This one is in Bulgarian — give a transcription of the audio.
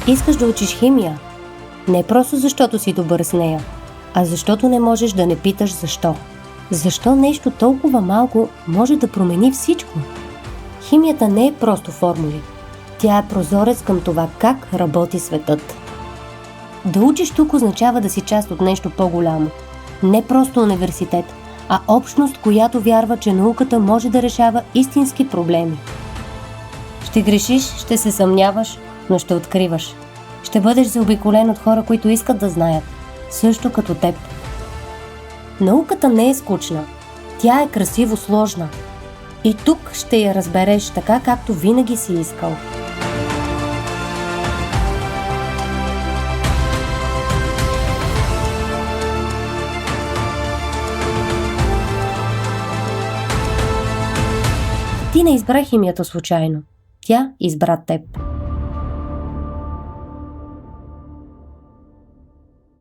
Искаш да учиш химия, не просто защото си добър с нея, а защото не можеш да не питаш защо. Защо нещо толкова малко може да промени всичко? Химията не е просто формули. Тя е прозорец към това как работи светът. Да учиш тук означава да си част от нещо по-голямо. Не просто университет, а общност, която вярва, че науката може да решава истински проблеми. Ще грешиш, ще се съмняваш, но ще откриваш. Ще бъдеш заобиколен от хора, които искат да знаят, също като теб. Науката не е скучна. Тя е красиво сложна. И тук ще я разбереш така, както винаги си искал. Ти не избра химията случайно. Тя избра теб.